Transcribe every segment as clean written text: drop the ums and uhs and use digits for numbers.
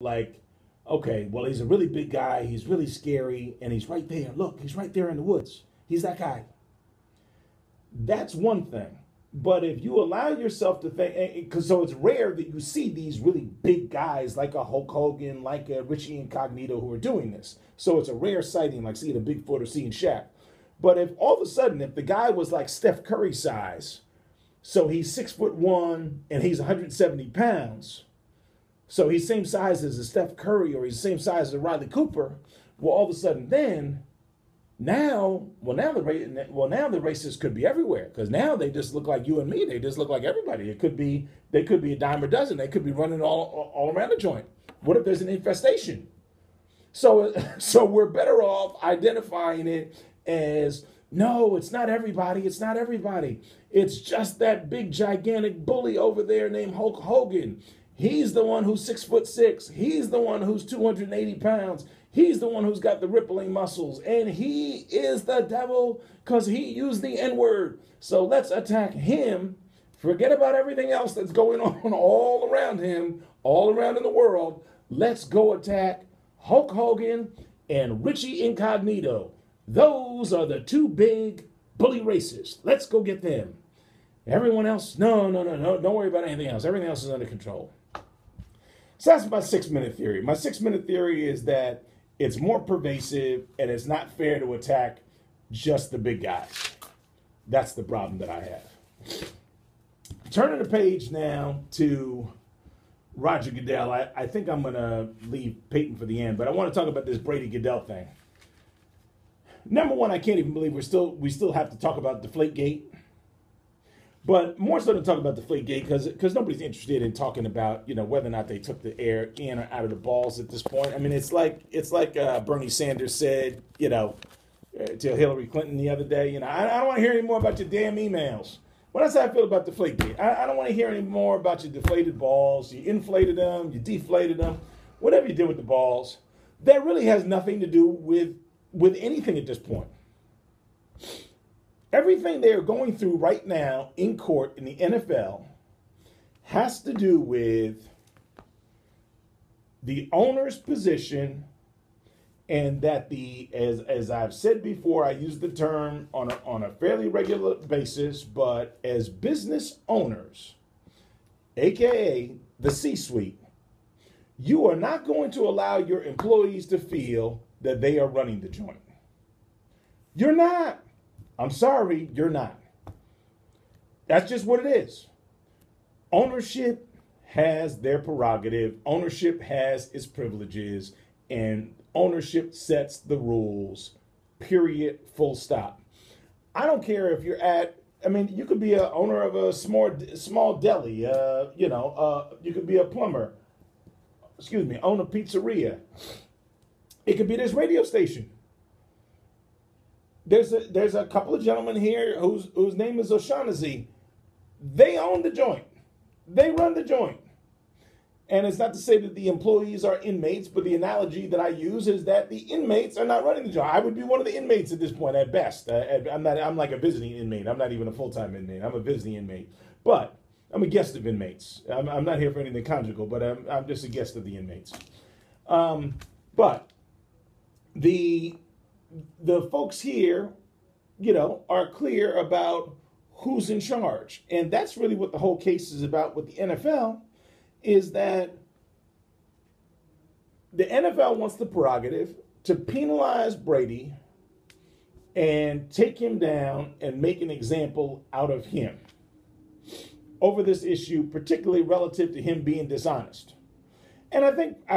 like, okay, well, he's a really big guy, he's really scary, and he's right there. Look, he's right there in the woods. He's that guy. That's one thing. But if you allow yourself to think, because so it's rare that you see these really big guys like a Hulk Hogan, like a Richie Incognito who are doing this. So it's a rare sighting, like seeing a Bigfoot or seeing Shaq. But if all of a sudden, if the guy was like Steph Curry size, so he's 6'1" and he's 170 pounds, so he's same size as a Steph Curry or he's the same size as a Riley Cooper, well, all of a sudden then, now the racists could be everywhere because now they just look like you and me. They just look like everybody. They could be a dime a dozen. They could be running all around the joint. What if there's an infestation? So we're better off identifying it as no, it's not everybody. It's not everybody. It's just that big gigantic bully over there named Hulk Hogan. He's the one who's 6'6". He's the one who's 280 pounds. He's the one who's got the rippling muscles, and he is the devil because he used the N-word. So let's attack him. Forget about everything else that's going on all around him, all around in the world. Let's go attack Hulk Hogan and Richie Incognito. Those are the two big bully racists. Let's go get them. Everyone else, no. Don't worry about anything else. Everything else is under control. So that's my 6-minute theory. My 6-minute theory is that it's more pervasive and it's not fair to attack just the big guys. That's the problem that I have. Turning the page now to Roger Goodell. I think I'm going to leave Peyton for the end, but I want to talk about this Brady Goodell thing. Number one, I can't even believe we still have to talk about Deflate-gate. But more so than talk about Deflate-gate, because nobody's interested in talking about whether or not they took the air in or out of the balls at this point. I mean, it's like Bernie Sanders said, to Hillary Clinton the other day. I don't want to hear any more about your damn emails. Well, that's how I feel about Deflate-gate. I don't want to hear any more about your deflated balls. You inflated them, you deflated them, whatever you did with the balls. That really has nothing to do with anything at this point. Everything they are going through right now in court in the NFL has to do with the owner's position, and that as I've said before, I use the term on a fairly regular basis, but as business owners, aka the C-suite, you are not going to allow your employees to feel that they are running the joint. You're not. I'm sorry, you're not. That's just what it is. Ownership has their prerogative. Ownership has its privileges. And ownership sets the rules. Period. Full stop. I don't care if you're you could be an owner of a small deli. You could be a plumber. Own a pizzeria. It could be this radio station. There's a couple of gentlemen here whose name is O'Shaughnessy. They own the joint. They run the joint. And it's not to say that the employees are inmates, but the analogy that I use is that the inmates are not running the joint. I would be one of the inmates at this point at best. I'm like a visiting inmate. I'm not even a full-time inmate. I'm a visiting inmate. But I'm a guest of inmates. I'm not here for anything conjugal, but I'm just a guest of the inmates. But the folks here, are clear about who's in charge. And that's really what the whole case is about with the NFL, is that the NFL wants the prerogative to penalize Brady and take him down and make an example out of him over this issue, particularly relative to him being dishonest. And I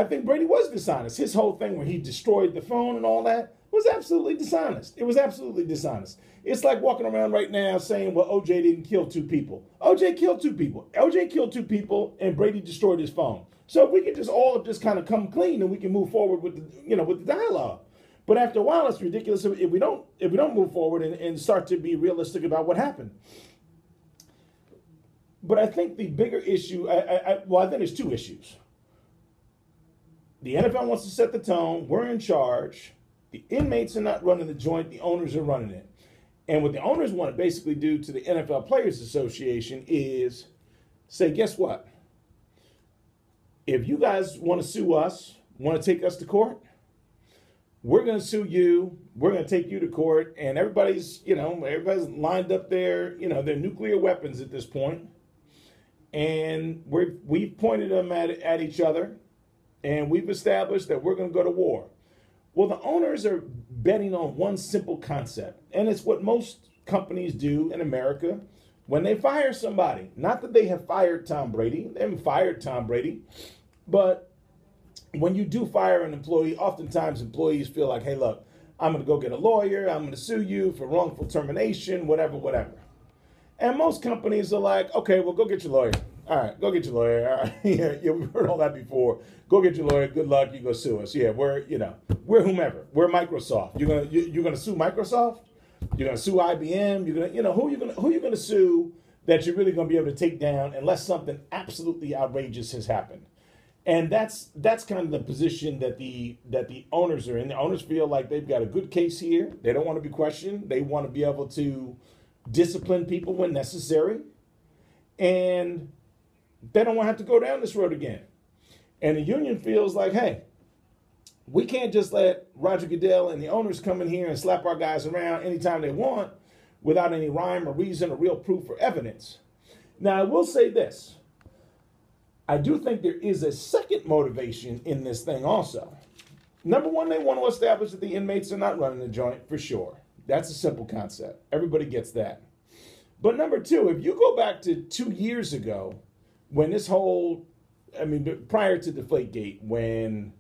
think Brady was dishonest. His whole thing where he destroyed the phone and all that was absolutely dishonest. It was absolutely dishonest. It's like walking around right now saying, well, OJ didn't kill 2 people. OJ killed 2 people. OJ killed 2 people and Brady destroyed his phone. So if we can just all just kind of come clean and we can move forward with the dialogue. But after a while, it's ridiculous if we don't move forward and start to be realistic about what happened. But I think the bigger issue, I think there's 2 issues. The NFL wants to set the tone. We're in charge. The inmates are not running the joint. The owners are running it. And what the owners want to basically do to the NFL Players Association is say, guess what? if you guys want to sue us, want to take us to court, we're going to sue you. We're going to take you to court. And everybody's lined up their nuclear weapons at this point. And we've pointed them at each other. And we've established that we're going to go to war. Well, the owners are betting on one simple concept. And it's what most companies do in America when they fire somebody. Not that they have fired Tom Brady. They haven't fired Tom Brady. But when you do fire an employee, oftentimes employees feel like, hey, look, I'm going to go get a lawyer. I'm going to sue you for wrongful termination, whatever. And most companies are like, okay, well, go get your lawyer. All right, go get your lawyer. All right. Yeah, we've heard all that before. Go get your lawyer. Good luck. You go sue us. Yeah, we're whomever. We're Microsoft. You're gonna sue Microsoft. You're gonna sue IBM. Who you gonna sue that you're really gonna be able to take down unless something absolutely outrageous has happened. And that's kind of the position that the owners are in. The owners feel like they've got a good case here. They don't want to be questioned. They want to be able to discipline people when necessary. And they don't want to have to go down this road again. And the union feels like, hey, we can't just let Roger Goodell and the owners come in here and slap our guys around anytime they want without any rhyme or reason or real proof or evidence. Now, I will say this. I do think there is a second motivation in this thing also. Number one, they want to establish that the inmates are not running the joint for sure. That's a simple concept. Everybody gets that. But number two, if you go back to 2 years ago, when this whole, prior to Deflate-gate, when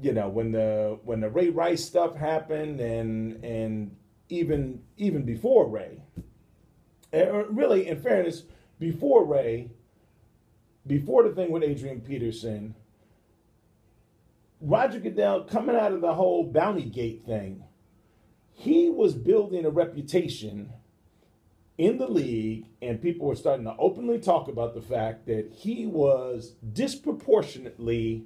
the Ray Rice stuff happened and even before Ray, really, in fairness, before Ray, before the thing with Adrian Peterson, Roger Goodell, coming out of the whole Bounty-gate thing, he was building a reputation in the league, and people were starting to openly talk about the fact that he was disproportionately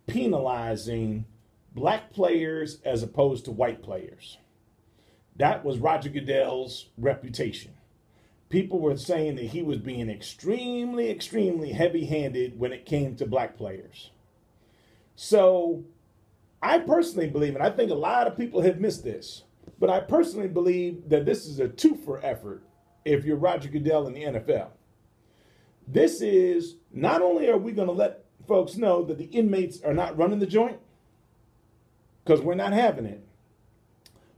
penalizing black players as opposed to white players. That was Roger Goodell's reputation. People were saying that he was being extremely, extremely heavy-handed when it came to black players. So I personally believe, and I think a lot of people have missed this, but I personally believe that this is a twofer effort if you're Roger Goodell in the NFL. This is, not only are we going to let folks know that the inmates are not running the joint, because we're not having it,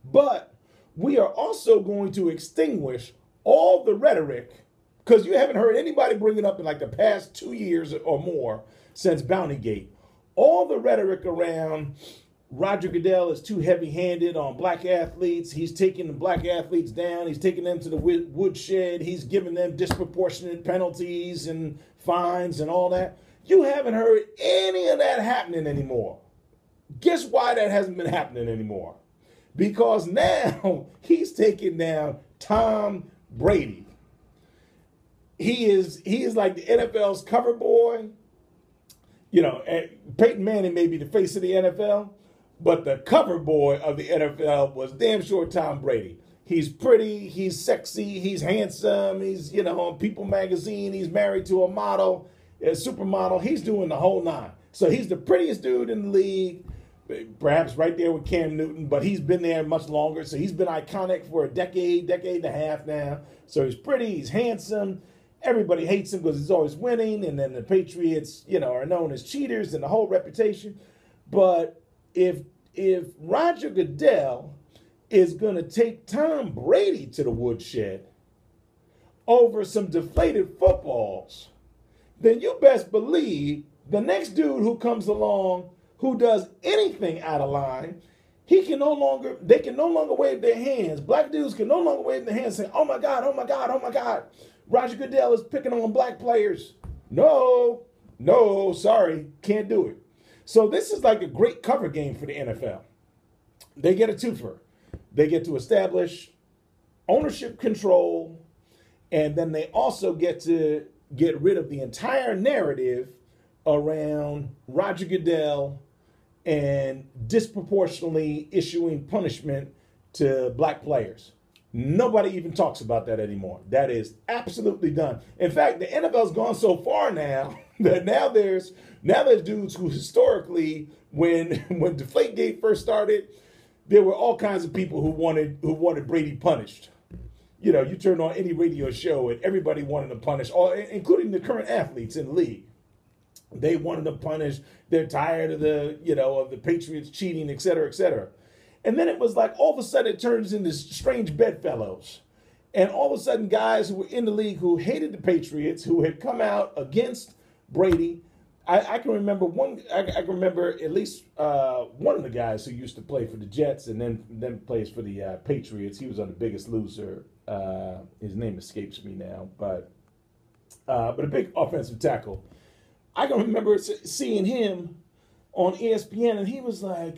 but we are also going to extinguish all the rhetoric, because you haven't heard anybody bring it up in like the past 2 years or more since Bounty-gate. All the rhetoric around Roger Goodell is too heavy-handed on black athletes. He's taking the black athletes down. He's taking them to the woodshed. He's giving them disproportionate penalties and fines and all that. You haven't heard any of that happening anymore. Guess why that hasn't been happening anymore? Because now he's taking down Tom Brady. He is like the NFL's cover boy. Peyton Manning may be the face of the NFL, but the cover boy of the NFL was damn sure Tom Brady. He's pretty, he's sexy, he's handsome, he's, on People magazine, he's married to a model, a supermodel. He's doing the whole nine. So he's the prettiest dude in the league, perhaps right there with Cam Newton, but he's been there much longer. So he's been iconic for a decade and a half now. So he's pretty, he's handsome. Everybody hates him because he's always winning. And then the Patriots, are known as cheaters and the whole reputation. But if Roger Goodell is going to take Tom Brady to the woodshed over some deflated footballs, then you best believe the next dude who comes along who does anything out of line, they can no longer wave their hands. Black dudes can no longer wave their hands and say, oh my God, oh my God, oh my God. Roger Goodell is picking on black players. No, sorry, can't do it. So this is like a great cover game for the NFL. They get a twofer. They get to establish ownership control, and then they also get to get rid of the entire narrative around Roger Goodell and disproportionately issuing punishment to black players. Nobody even talks about that anymore. That is absolutely done. In fact, the NFL's gone so far now that now there's dudes who historically, when Deflate-gate first started, there were all kinds of people who wanted Brady punished. You know, you turn on any radio show and everybody wanted to punish, all, including the current athletes in the league. They wanted to punish. They're tired of the Patriots cheating, et cetera, et cetera. And then it was like all of a sudden it turns into strange bedfellows. And all of a sudden guys who were in the league who hated the Patriots, who had come out against Brady. I can remember I can remember at least one of the guys who used to play for the Jets and then plays for the Patriots. He was on The Biggest Loser. His name escapes me now, but a big offensive tackle. I can remember seeing him on ESPN, and he was like,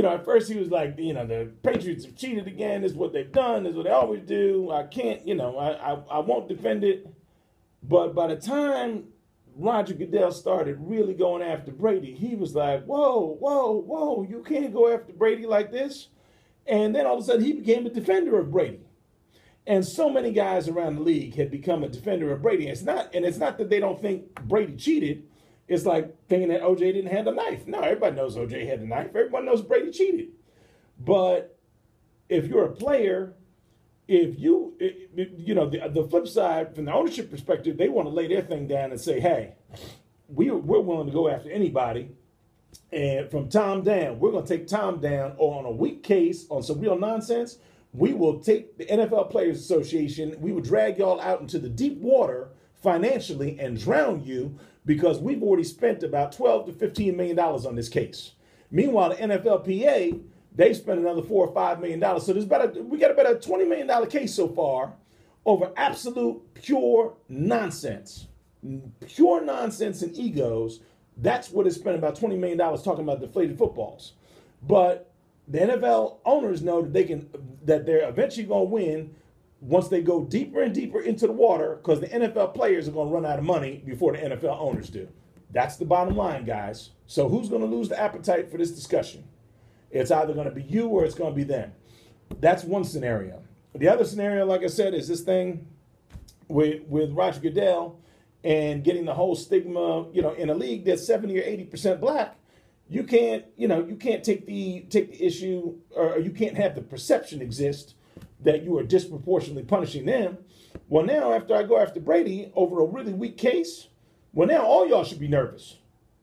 at first he was like, the Patriots have cheated again. This is what they've done. This is what they always do. I can't, I won't defend it. But by the time Roger Goodell started really going after Brady, he was like, whoa, you can't go after Brady like this. And then all of a sudden he became a defender of Brady. And so many guys around the league had become a defender of Brady. It's not that they don't think Brady cheated. It's like thinking that OJ didn't have the knife. No, everybody knows OJ had the knife. Everybody knows Brady cheated. But if you're a player, the flip side, from the ownership perspective, they want to lay their thing down and say, hey, we're willing to go after anybody. And from Tom down, we're going to take Tom down on a weak case, on some real nonsense. We will take the NFL Players Association. We will drag y'all out into the deep water financially and drown you because we've already spent about $12 to $15 million on this case. Meanwhile, the NFLPA, they've spent another $4 or $5 million. So we got about a $20 million case so far over absolute pure nonsense. Pure nonsense and egos. That's what it's spent about $20 million talking about deflated footballs. But the NFL owners know that they're eventually going to win once they go deeper and deeper into the water because the NFL players are going to run out of money before the NFL owners do. That's the bottom line, guys. So who's going to lose the appetite for this discussion? It's either going to be you or it's going to be them. That's one scenario. The other scenario, like I said, is this thing with Roger Goodell and getting the whole stigma, in a league that's 70 or 80% black. You can't take the issue, or you can't have the perception exist that you are disproportionately punishing them. Well, now after I go after Brady over a really weak case, well, now all y'all should be nervous.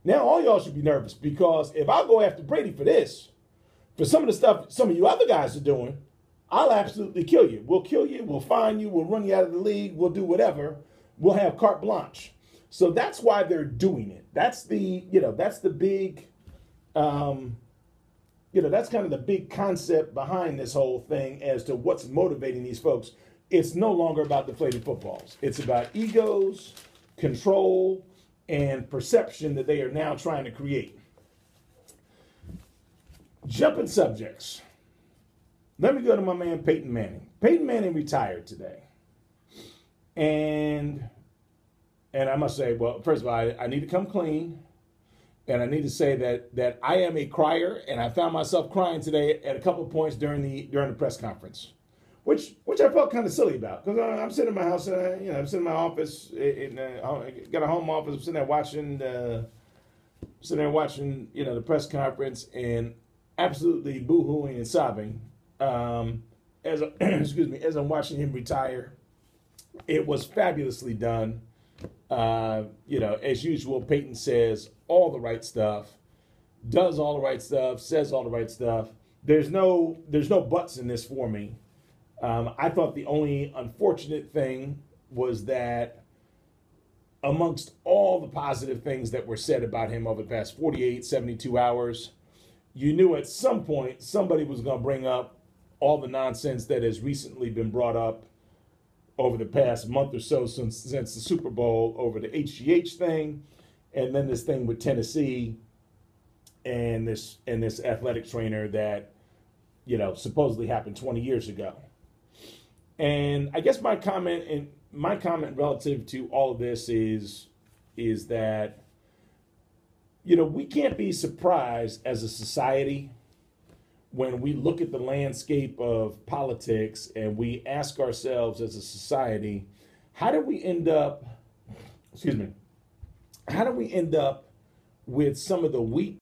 Now all y'all should be nervous because if I go after Brady for this, for some of the stuff some of you other guys are doing, I'll absolutely kill you. We'll kill you. We'll fine you. We'll run you out of the league. We'll do whatever. We'll have carte blanche. So that's why they're doing it. That's the big. That's kind of the big concept behind this whole thing as to what's motivating these folks. It's no longer about deflated footballs. It's about egos, control, and perception that they are now trying to create. Jumping subjects. Let me go to my man Peyton Manning. Peyton Manning retired today. And I must say, well, first of all, I need to come clean. And I need to say that I am a crier, and I found myself crying today at a couple of points during the press conference, which I felt kind of silly about because I'm sitting in my house, I'm sitting in my office, got a home office. I'm sitting there watching the press conference and absolutely boo-hooing and sobbing as I'm watching him retire. It was fabulously done. As usual, Peyton says all the right stuff, does all the right stuff, says all the right stuff. There's no buts in this for me. I thought the only unfortunate thing was that amongst all the positive things that were said about him over the past 48, 72 hours, you knew at some point somebody was going to bring up all the nonsense that has recently been brought up over the past month or so since the Super Bowl over the HGH thing, and then this thing with Tennessee and this athletic trainer that supposedly happened 20 years ago. And I guess my comment relative to all of this is that we can't be surprised as a society when we look at the landscape of politics and we ask ourselves as a society, how do we end up, excuse me, how do we end up with some of the weak